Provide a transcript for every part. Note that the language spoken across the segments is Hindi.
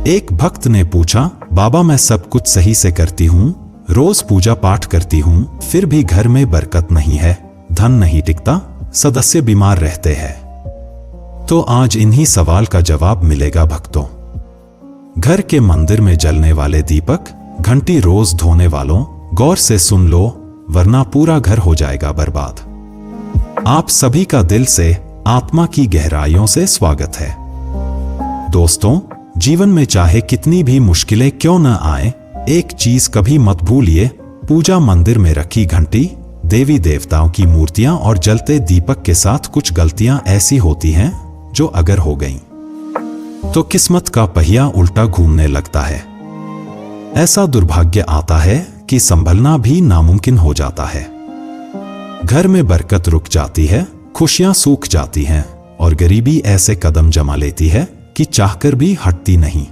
एक भक्त ने पूछा, बाबा मैं सब कुछ सही से करती हूँ, रोज पूजा पाठ करती हूँ, फिर भी घर में बरकत नहीं है, धन नहीं टिकता, सदस्य बीमार रहते हैं। तो आज इन्हीं सवाल का जवाब मिलेगा भक्तों। घर के मंदिर में जलने वाले दीपक, घंटी रोज धोने वालों, गौर से सुन लो, वरना पूरा घर हो जाएगा बर्बाद। आप सभी का दिल से, आत्मा की गहराइयों से स्वागत है। दोस्तों, जीवन में चाहे कितनी भी मुश्किलें क्यों न आए, एक चीज कभी मत भूलिए, पूजा मंदिर में रखी घंटी, देवी देवताओं की मूर्तियां और जलते दीपक के साथ कुछ गलतियां ऐसी होती हैं जो अगर हो गईं तो किस्मत का पहिया उल्टा घूमने लगता है। ऐसा दुर्भाग्य आता है कि संभलना भी नामुमकिन हो जाता है। घर में बरकत रुक जाती है, खुशियां सूख जाती हैं और गरीबी ऐसे कदम जमा लेती है कि चाहकर भी हटती नहीं।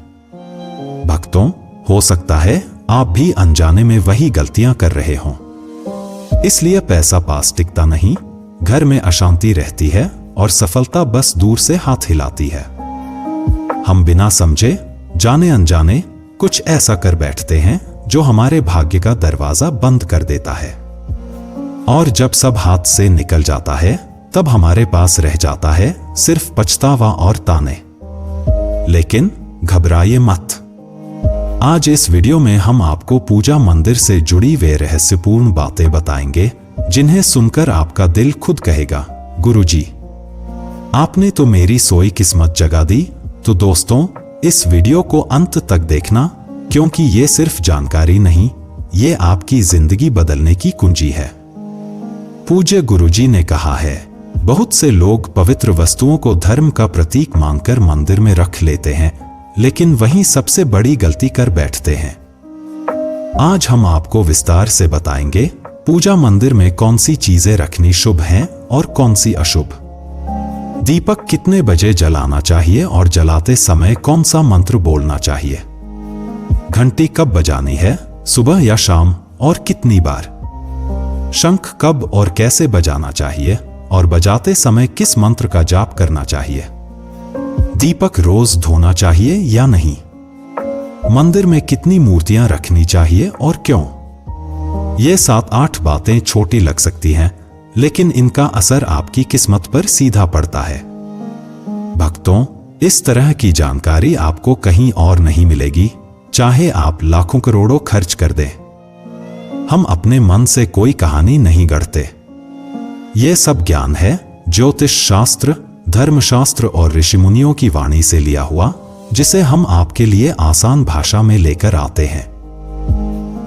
भक्तों, हो सकता है आप भी अनजाने में वही गलतियां कर रहे हों। इसलिए पैसा पास टिकता नहीं, घर में अशांति रहती है और सफलता बस दूर से हाथ हिलाती है। हम बिना समझे, जाने अनजाने कुछ ऐसा कर बैठते हैं जो हमारे भाग्य का दरवाजा बंद कर देता है। और जब सब हाथ से निकल जाता है, तब हमारे पास रह जाता है सिर्फ पछतावा और ताने। लेकिन घबराइए मत। आज इस वीडियो में हम आपको पूजा मंदिर से जुड़ी वे रहस्यपूर्ण बातें बताएंगे, जिन्हें सुनकर आपका दिल खुद कहेगा, गुरुजी, आपने तो मेरी सोई किस्मत जगा दी। तो दोस्तों, इस वीडियो को अंत तक देखना, क्योंकि ये सिर्फ जानकारी नहीं, ये आपकी जिंदगी बदलने की कुंजी है। पूज्य गुरुजी ने कहा है, बहुत से लोग पवित्र वस्तुओं को धर्म का प्रतीक मानकर मंदिर में रख लेते हैं, लेकिन वहीं सबसे बड़ी गलती कर बैठते हैं। आज हम आपको विस्तार से बताएंगे पूजा मंदिर में कौन सी चीजें रखनी शुभ हैं और कौन सी अशुभ। दीपक कितने बजे जलाना चाहिए और जलाते समय कौन सा मंत्र बोलना चाहिए। घंटी कब बजानी है, सुबह या शाम, और कितनी बार। शंख कब और कैसे बजाना चाहिए और बजाते समय किस मंत्र का जाप करना चाहिए। दीपक रोज धोना चाहिए या नहीं। मंदिर में कितनी मूर्तियां रखनी चाहिए और क्यों। ये 7-8 बातें छोटी लग सकती हैं, लेकिन इनका असर आपकी किस्मत पर सीधा पड़ता है। भक्तों, इस तरह की जानकारी आपको कहीं और नहीं मिलेगी, चाहे आप लाखों करोड़ों खर्च कर दें। हम अपने मन से कोई कहानी नहीं गढ़ते। यह सब ज्ञान है ज्योतिष शास्त्र, धर्मशास्त्र और ऋषिमुनियों की वाणी से लिया हुआ, जिसे हम आपके लिए आसान भाषा में लेकर आते हैं।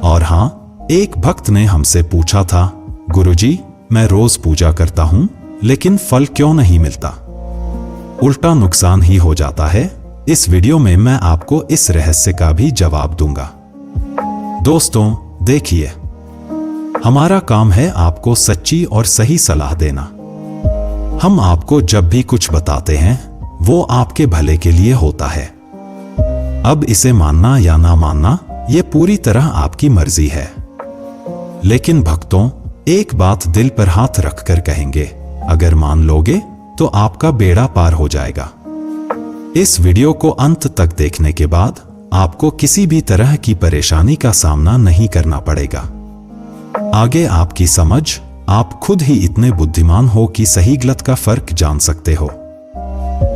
और हां, एक भक्त ने हमसे पूछा था, गुरुजी, मैं रोज पूजा करता हूं, लेकिन फल क्यों नहीं मिलता, उल्टा नुकसान ही हो जाता है। इस वीडियो में मैं आपको इस रहस्य का भी जवाब दूंगा। दोस्तों, देखिए, हमारा काम है आपको सच्ची और सही सलाह देना। हम आपको जब भी कुछ बताते हैं, वो आपके भले के लिए होता है। अब इसे मानना या ना मानना, ये पूरी तरह आपकी मर्जी है। लेकिन भक्तों, एक बात दिल पर हाथ रखकर कहेंगे, अगर मान लोगे तो आपका बेड़ा पार हो जाएगा। इस वीडियो को अंत तक देखने के बाद आपको किसी भी तरह की परेशानी का सामना नहीं करना पड़ेगा। आगे आपकी समझ, आप खुद ही इतने बुद्धिमान हो कि सही गलत का फर्क जान सकते हो।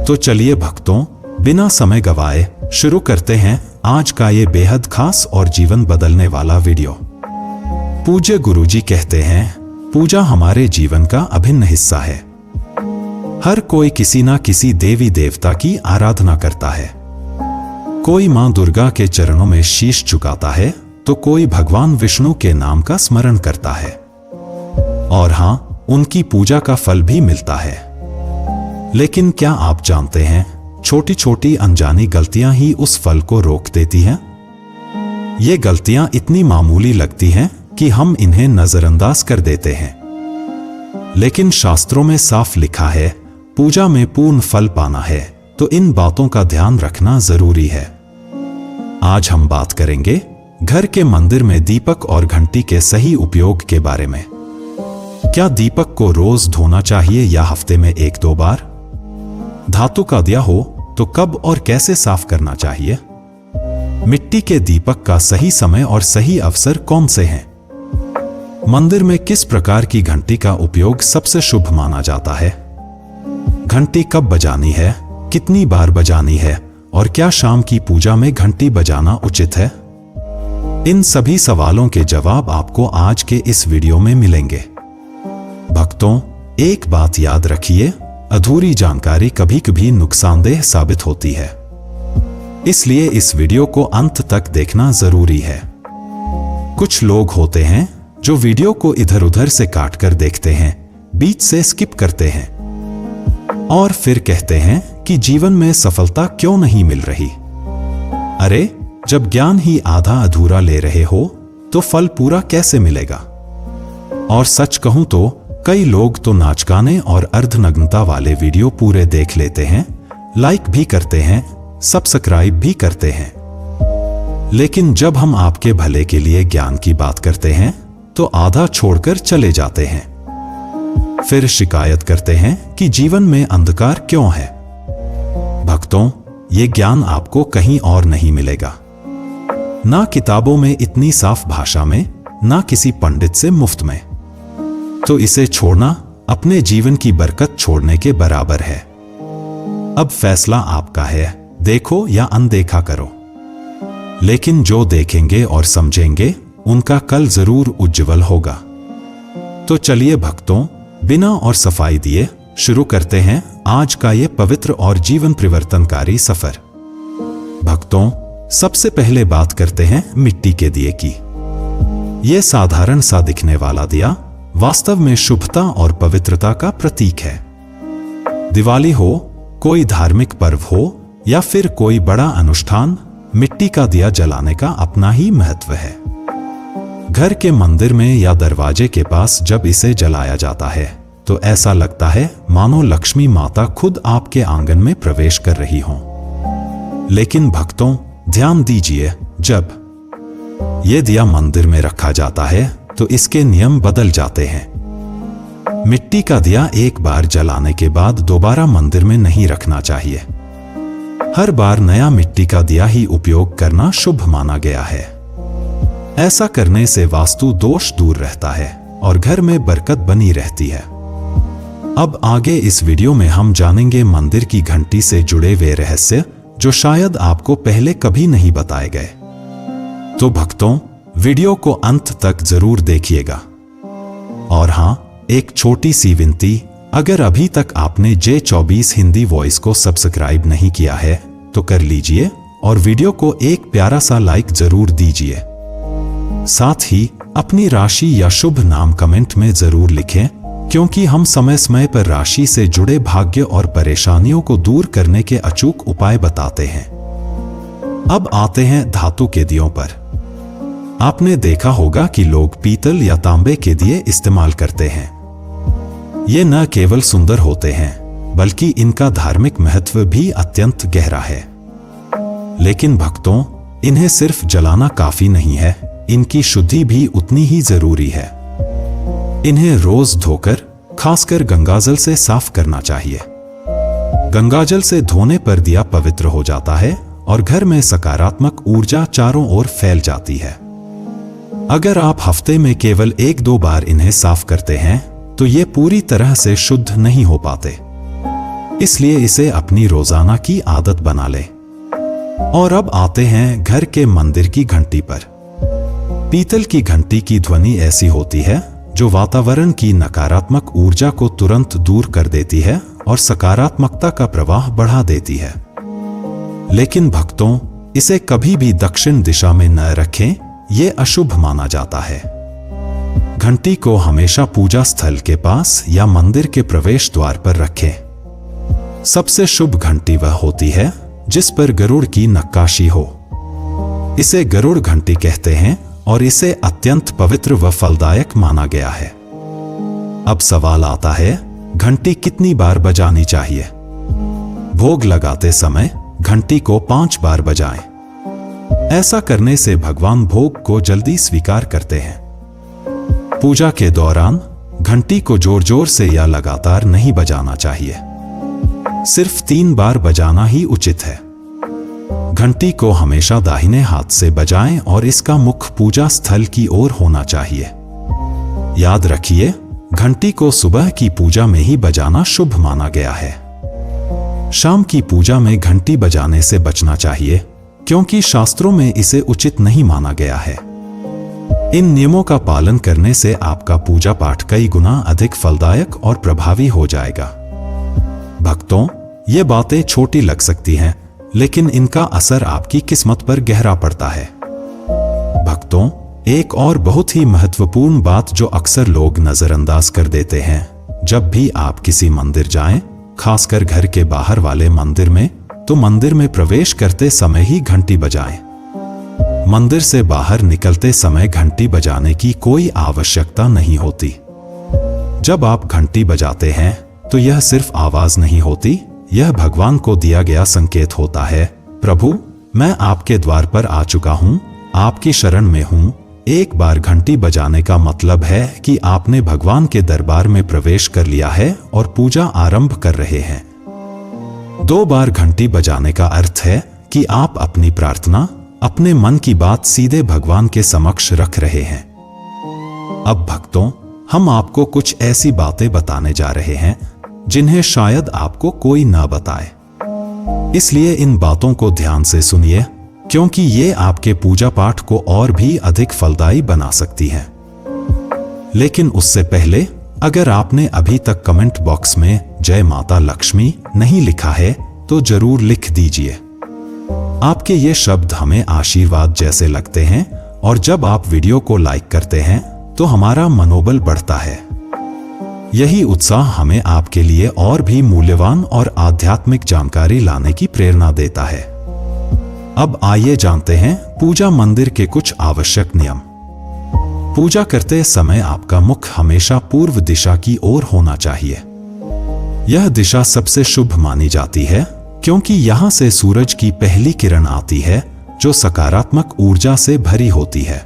तो चलिए भक्तों, बिना समय गवाए शुरू करते हैं आज का ये बेहद खास और जीवन बदलने वाला वीडियो। पूज्य गुरुजी कहते हैं, पूजा हमारे जीवन का अभिन्न हिस्सा है। हर कोई किसी ना किसी देवी देवता की आराधना करता है। कोई मां दुर्गा के चरणों में शीश झुकाता है, तो कोई भगवान विष्णु के नाम का स्मरण करता है। और हां, उनकी पूजा का फल भी मिलता है। लेकिन क्या आप जानते हैं, छोटी छोटी अनजानी गलतियां ही उस फल को रोक देती हैं। ये गलतियां इतनी मामूली लगती हैं कि हम इन्हें नजरअंदाज कर देते हैं, लेकिन शास्त्रों में साफ लिखा है, पूजा में पूर्ण फल पाना है तो इन बातों का ध्यान रखना जरूरी है। आज हम बात करेंगे घर के मंदिर में दीपक और घंटी के सही उपयोग के बारे में। क्या दीपक को रोज धोना चाहिए या हफ्ते में 1-2 बार? धातु का दिया हो तो कब और कैसे साफ करना चाहिए? मिट्टी के दीपक का सही समय और सही अवसर कौन से हैं? मंदिर में किस प्रकार की घंटी का उपयोग सबसे शुभ माना जाता है? घंटी कब बजानी है, कितनी बार बजानी है और क्या शाम की पूजा में घंटी बजाना उचित है? इन सभी सवालों के जवाब आपको आज के इस वीडियो में मिलेंगे। भक्तों, एक बात याद रखिए, अधूरी जानकारी कभी कभी नुकसानदेह साबित होती है, इसलिए इस वीडियो को अंत तक देखना जरूरी है। कुछ लोग होते हैं जो वीडियो को इधर उधर से काट कर देखते हैं, बीच से स्किप करते हैं और फिर कहते हैं कि जीवन में सफलता क्यों नहीं मिल रही। अरे, जब ज्ञान ही आधा अधूरा ले रहे हो तो फल पूरा कैसे मिलेगा? और सच कहूं तो कई लोग तो नाच गाने और अर्धनग्नता वाले वीडियो पूरे देख लेते हैं, लाइक भी करते हैं, सब्सक्राइब भी करते हैं, लेकिन जब हम आपके भले के लिए ज्ञान की बात करते हैं तो आधा छोड़कर चले जाते हैं। फिर शिकायत करते हैं कि जीवन में अंधकार क्यों है। भक्तों, ये ज्ञान आपको कहीं और नहीं मिलेगा, ना किताबों में इतनी साफ भाषा में, ना किसी पंडित से मुफ्त में। तो इसे छोड़ना अपने जीवन की बरकत छोड़ने के बराबर है। अब फैसला आपका है, देखो या अनदेखा करो, लेकिन जो देखेंगे और समझेंगे उनका कल जरूर उज्जवल होगा। तो चलिए भक्तों, बिना और सफाई दिए शुरू करते हैं आज का ये पवित्र और जीवन परिवर्तनकारी सफर। भक्तों, सबसे पहले बात करते हैं मिट्टी के दिए की। ये साधारण सा दिखने वाला दिया वास्तव में शुभता और पवित्रता का प्रतीक है। दिवाली हो, कोई धार्मिक पर्व हो या फिर कोई बड़ा अनुष्ठान, मिट्टी का दिया जलाने का अपना ही महत्व है। घर के मंदिर में या दरवाजे के पास जब इसे जलाया जाता है तो ऐसा लगता है मानो लक्ष्मी माता खुद आपके आंगन में प्रवेश कर रही हो। लेकिन भक्तों, ध्यान दीजिए, जब यह दिया मंदिर में रखा जाता है तो इसके नियम बदल जाते हैं। मिट्टी का दिया एक बार जलाने के बाद दोबारा मंदिर में नहीं रखना चाहिए। हर बार नया मिट्टी का दिया ही उपयोग करना शुभ माना गया है। ऐसा करने से वास्तु दोष दूर रहता है और घर में बरकत बनी रहती है। अब आगे इस वीडियो में हम जानेंगे मंदिर की घंटी से जुड़े वे रहस्य जो शायद आपको पहले कभी नहीं बताए गए। तो भक्तों, वीडियो को अंत तक जरूर देखिएगा। और हाँ, एक छोटी सी विनती, अगर अभी तक आपने J24 हिंदी वॉइस को सब्सक्राइब नहीं किया है तो कर लीजिए और वीडियो को एक प्यारा सा लाइक जरूर दीजिए। साथ ही अपनी राशि या शुभ नाम कमेंट में जरूर लिखें, क्योंकि हम समय समय पर राशि से जुड़े भाग्य और परेशानियों को दूर करने के अचूक उपाय बताते हैं। अब आते हैं धातु के दियों पर। आपने देखा होगा कि लोग पीतल या तांबे के दिए इस्तेमाल करते हैं। ये न केवल सुंदर होते हैं बल्कि इनका धार्मिक महत्व भी अत्यंत गहरा है। लेकिन भक्तों, इन्हें सिर्फ जलाना काफी नहीं है, इनकी शुद्धि भी उतनी ही जरूरी है। इन्हें रोज धोकर, खासकर गंगाजल से साफ करना चाहिए। गंगाजल से धोने पर दिया पवित्र हो जाता है और घर में सकारात्मक ऊर्जा चारों ओर फैल जाती है। अगर आप हफ्ते में केवल 1-2 बार इन्हें साफ करते हैं तो ये पूरी तरह से शुद्ध नहीं हो पाते, इसलिए इसे अपनी रोजाना की आदत बना लें। और अब आते हैं घर के मंदिर की घंटी पर। पीतल की घंटी की ध्वनि ऐसी होती है जो वातावरण की नकारात्मक ऊर्जा को तुरंत दूर कर देती है और सकारात्मकता का प्रवाह बढ़ा देती है। लेकिन भक्तों, इसे कभी भी दक्षिण दिशा में न रखें, ये अशुभ माना जाता है। घंटी को हमेशा पूजा स्थल के पास या मंदिर के प्रवेश द्वार पर रखें। सबसे शुभ घंटी वह होती है जिस पर गरुड़ की नक्काशी हो। इसे गरुड़ घंटी कहते हैं और इसे अत्यंत पवित्र व फलदायक माना गया है। अब सवाल आता है, घंटी कितनी बार बजानी चाहिए? भोग लगाते समय घंटी को 5 बार बजाएं। ऐसा करने से भगवान भोग को जल्दी स्वीकार करते हैं। पूजा के दौरान घंटी को जोर जोर से या लगातार नहीं बजाना चाहिए, सिर्फ 3 बार बजाना ही उचित है। घंटी को हमेशा दाहिने हाथ से बजाएं और इसका मुख पूजा स्थल की ओर होना चाहिए। याद रखिए, घंटी को सुबह की पूजा में ही बजाना शुभ माना गया है। शाम की पूजा में घंटी बजाने से बचना चाहिए, क्योंकि शास्त्रों में इसे उचित नहीं माना गया है। इन नियमों का पालन करने से आपका पूजा पाठ कई गुना अधिक फलदायक और प्रभावी हो जाएगा। भक्तों, ये बातें छोटी लग सकती हैं, लेकिन इनका असर आपकी किस्मत पर गहरा पड़ता है। भक्तों, एक और बहुत ही महत्वपूर्ण बात जो अक्सर लोग नजरअंदाज कर देते हैं, जब भी आप किसी मंदिर जाएं, खासकर घर के बाहर वाले मंदिर में, तो मंदिर में प्रवेश करते समय ही घंटी बजाएं। मंदिर से बाहर निकलते समय घंटी बजाने की कोई आवश्यकता नहीं होती। जब आप घंटी बजाते हैं तो यह सिर्फ आवाज नहीं होती, यह भगवान को दिया गया संकेत होता है, प्रभु, मैं आपके द्वार पर आ चुका हूं, आपकी शरण में हूं। एक बार घंटी बजाने का मतलब है कि आपने भगवान के दरबार में प्रवेश कर लिया है और पूजा आरंभ कर रहे हैं। 2 बार घंटी बजाने का अर्थ है कि आप अपनी प्रार्थना, अपने मन की बात सीधे भगवान के समक्ष रख रहे हैं। अब भक्तों, हम आपको कुछ ऐसी बातें बताने जा रहे हैं जिन्हें शायद आपको कोई ना बताए, इसलिए इन बातों को ध्यान से सुनिए, क्योंकि ये आपके पूजा पाठ को और भी अधिक फलदायी बना सकती है। लेकिन उससे पहले, अगर आपने अभी तक कमेंट बॉक्स में जय माता लक्ष्मी नहीं लिखा है तो जरूर लिख दीजिए। आपके ये शब्द हमें आशीर्वाद जैसे लगते हैं, और जब आप वीडियो को लाइक करते हैं तो हमारा मनोबल बढ़ता है। यही उत्साह हमें आपके लिए और भी मूल्यवान और आध्यात्मिक जानकारी लाने की प्रेरणा देता है। अब आइए जानते हैं पूजा मंदिर के कुछ आवश्यक नियम। पूजा करते समय आपका मुख हमेशा पूर्व दिशा की ओर होना चाहिए। यह दिशा सबसे शुभ मानी जाती है, क्योंकि यहां से सूरज की पहली किरण आती है, जो सकारात्मक ऊर्जा से भरी होती है।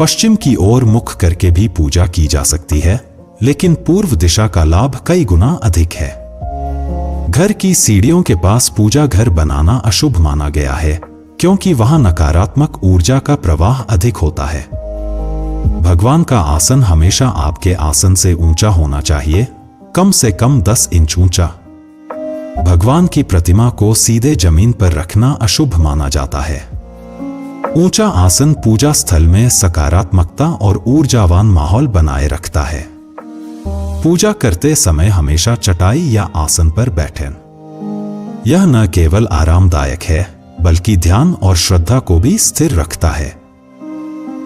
पश्चिम की ओर मुख करके भी पूजा की जा सकती है, लेकिन पूर्व दिशा का लाभ कई गुना अधिक है। घर की सीढ़ियों के पास पूजा घर बनाना अशुभ माना गया है, क्योंकि वहां नकारात्मक ऊर्जा का प्रवाह अधिक होता है। भगवान का आसन हमेशा आपके आसन से ऊंचा होना चाहिए, कम से कम 10 इंच ऊंचा। भगवान की प्रतिमा को सीधे जमीन पर रखना अशुभ माना जाता है। ऊंचा आसन पूजा स्थल में सकारात्मकता और ऊर्जावान माहौल बनाए रखता है। पूजा करते समय हमेशा चटाई या आसन पर बैठें। यह न केवल आरामदायक है, बल्कि ध्यान और श्रद्धा को भी स्थिर रखता है।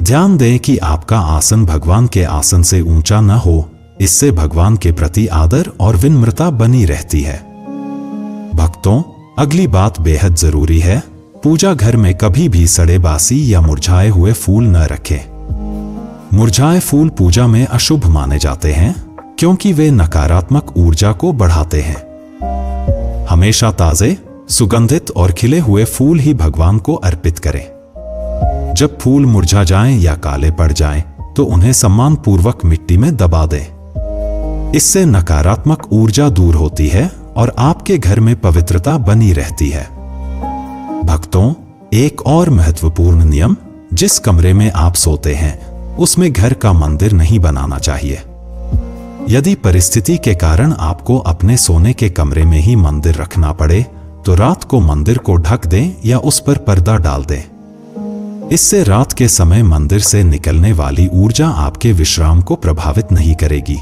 ध्यान दें कि आपका आसन भगवान के आसन से ऊंचा न हो, इससे भगवान के प्रति आदर और विनम्रता बनी रहती है। भक्तों, अगली बात बेहद जरूरी है, पूजा घर में कभी भी सड़े बासी या मुरझाए हुए फूल न रखें। मुरझाए फूल पूजा में अशुभ माने जाते हैं, क्योंकि वे नकारात्मक ऊर्जा को बढ़ाते हैं। हमेशा ताजे, सुगंधित और खिले हुए फूल ही भगवान को अर्पित करें। जब फूल मुरझा जाएं या काले पड़ जाएं, तो उन्हें सम्मानपूर्वक मिट्टी में दबा दें। इससे नकारात्मक ऊर्जा दूर होती है और आपके घर में पवित्रता बनी रहती है। भक्तों, एक और महत्वपूर्ण नियम, जिस कमरे में आप सोते हैं उसमें घर का मंदिर नहीं बनाना चाहिए। यदि परिस्थिति के कारण आपको अपने सोने के कमरे में ही मंदिर रखना पड़े, तो रात को मंदिर को ढक दें या उस पर पर्दा डाल दें। इससे रात के समय मंदिर से निकलने वाली ऊर्जा आपके विश्राम को प्रभावित नहीं करेगी।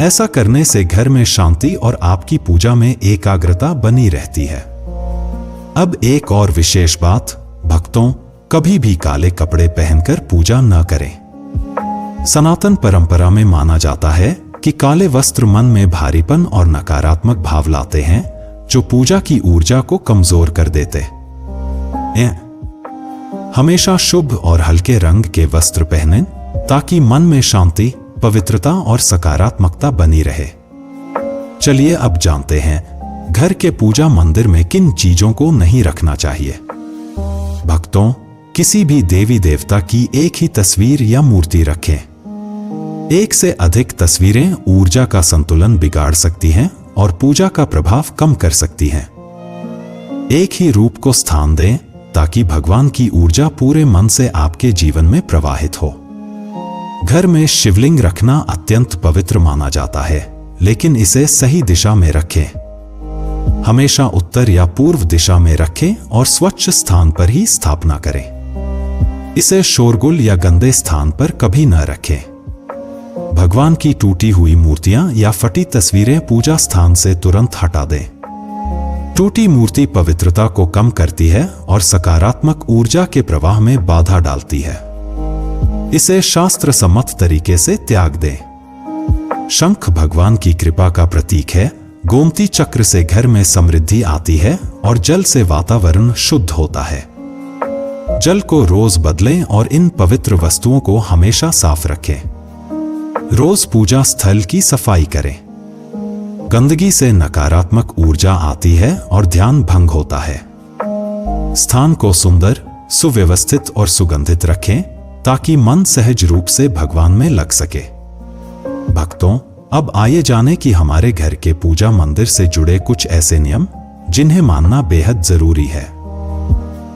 ऐसा करने से घर में शांति और आपकी पूजा में एकाग्रता बनी रहती है। अब एक और विशेष बात, भक्तों, कभी भी काले कपड़े पहनकर पूजा न करें। सनातन परंपरा में माना जाता है कि काले वस्त्र मन में भारीपन और नकारात्मक भाव लाते हैं, जो पूजा की ऊर्जा को कमजोर कर देते हैं। हमेशा शुभ और हल्के रंग के वस्त्र पहनें, ताकि मन में शांति, पवित्रता और सकारात्मकता बनी रहे। चलिए अब जानते हैं घर के पूजा मंदिर में किन चीजों को नहीं रखना चाहिए। भक्तों, किसी भी देवी देवता की एक ही तस्वीर या मूर्ति रखें। एक से अधिक तस्वीरें ऊर्जा का संतुलन बिगाड़ सकती हैं और पूजा का प्रभाव कम कर सकती हैं। एक ही रूप को स्थान दें ताकि भगवान की ऊर्जा पूरे मन से आपके जीवन में प्रवाहित हो। घर में शिवलिंग रखना अत्यंत पवित्र माना जाता है, लेकिन इसे सही दिशा में रखें। हमेशा उत्तर या पूर्व दिशा में रखें और स्वच्छ स्थान पर ही स्थापना करें। इसे शोरगुल या गंदे स्थान पर कभी न रखें। भगवान की टूटी हुई मूर्तियां या फटी तस्वीरें पूजा स्थान से तुरंत हटा दें। टूटी मूर्ति पवित्रता को कम करती है और सकारात्मक ऊर्जा के प्रवाह में बाधा डालती है। इसे शास्त्र सम्मत तरीके से त्याग दें। शंख भगवान की कृपा का प्रतीक है। गोमती चक्र से घर में समृद्धि आती है और जल से वातावरण शुद्ध होता है। जल को रोज बदलें और इन पवित्र वस्तुओं को हमेशा साफ रखें। रोज पूजा स्थल की सफाई करें। गंदगी से नकारात्मक ऊर्जा आती है और ध्यान भंग होता है। स्थान को सुंदर, सुव्यवस्थित और सुगंधित रखें ताकि मन सहज रूप से भगवान में लग सके। भक्तों, अब आइए जानें कि हमारे घर के पूजा मंदिर से जुड़े कुछ ऐसे नियम जिन्हें मानना बेहद जरूरी है।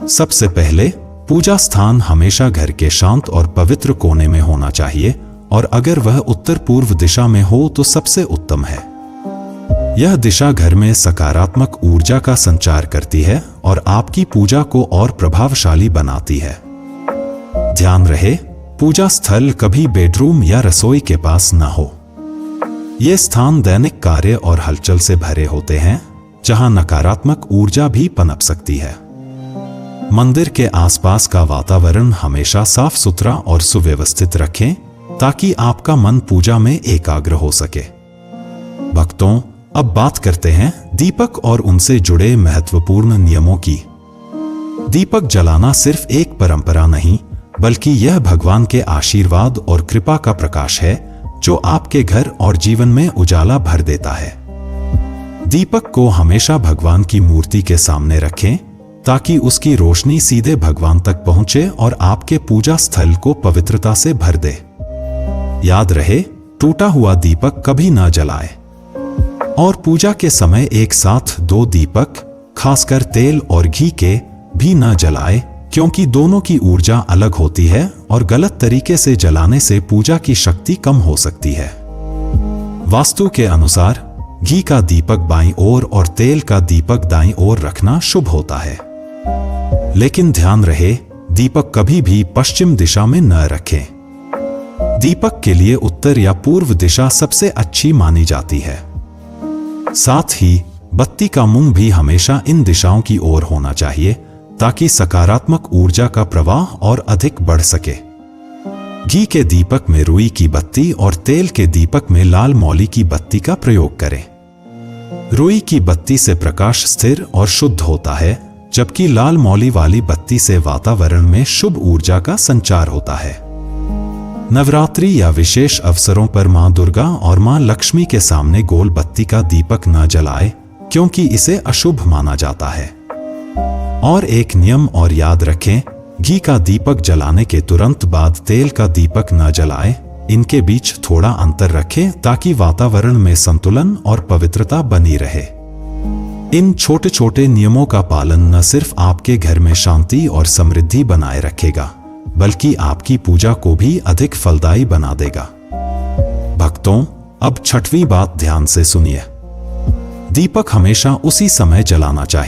सबसे पहले, पूजा स्थान हमेशा घर के शांत और पवित्र कोने में होना चाहिए और अगर वह उत्तर पूर्व दिशा में हो तो सबसे उत्तम है। यह दिशा घर में सकारात्मक ऊर्जा का संचार करती है और आपकी पूजा को और प्रभावशाली बनाती है। ध्यान रहे, पूजा स्थल कभी बेडरूम या रसोई के पास न हो। ये स्थान दैनिक कार्य और हलचल से भरे होते हैं, जहां नकारात्मक ऊर्जा भी पनप सकती है। मंदिर के आसपास का वातावरण हमेशा साफ सुथरा और सुव्यवस्थित रखें ताकि आपका मन पूजा में एकाग्र हो सके। भक्तों, अब बात करते हैं दीपक और उनसे जुड़े महत्वपूर्ण नियमों की। दीपक जलाना सिर्फ एक परंपरा नहीं, बल्कि यह भगवान के आशीर्वाद और कृपा का प्रकाश है जो आपके घर और जीवन में उजाला भर देता है। दीपक को हमेशा भगवान की मूर्ति के सामने रखें ताकि उसकी रोशनी सीधे भगवान तक पहुंचे और आपके पूजा स्थल को पवित्रता से भर दे। याद रहे, टूटा हुआ दीपक कभी ना जलाए और पूजा के समय एक साथ 2 दीपक, खासकर तेल और घी के, भी ना जलाए, क्योंकि दोनों की ऊर्जा अलग होती है और गलत तरीके से जलाने से पूजा की शक्ति कम हो सकती है। वास्तु के अनुसार घी का दीपक बाईं ओर और तेल का दीपक दाईं ओर रखना शुभ होता है। लेकिन ध्यान रहे, दीपक कभी भी पश्चिम दिशा में न रखें। दीपक के लिए उत्तर या पूर्व दिशा सबसे अच्छी मानी जाती है। साथ ही बत्ती का मुंह भी हमेशा इन दिशाओं की ओर होना चाहिए ताकि सकारात्मक ऊर्जा का प्रवाह और अधिक बढ़ सके। घी के दीपक में रुई की बत्ती और तेल के दीपक में लाल मौली की बत्ती का प्रयोग करें। रुई की बत्ती से प्रकाश स्थिर और शुद्ध होता है, जबकि लाल मौली वाली बत्ती से वातावरण में शुभ ऊर्जा का संचार होता है। नवरात्रि या विशेष अवसरों पर मां दुर्गा और मां लक्ष्मी के सामने गोल बत्ती का दीपक न जलाएं, क्योंकि इसे अशुभ माना जाता है। और एक नियम और याद रखें, घी का दीपक जलाने के तुरंत बाद तेल का दीपक न जलाएं। इनके बीच थोड़ा अंतर रखें ताकि वातावरण में संतुलन और पवित्रता बनी रहे। इन छोटे छोटे नियमों का पालन न सिर्फ आपके घर में शांति और समृद्धि बनाए रखेगा, बल्कि आपकी पूजा को भी अधिक फलदायी बना देगा। भक्तों, अब छठवीं बात ध्यान से सुनिए। दीपक हमेशा उसी समय जलाना चाहिए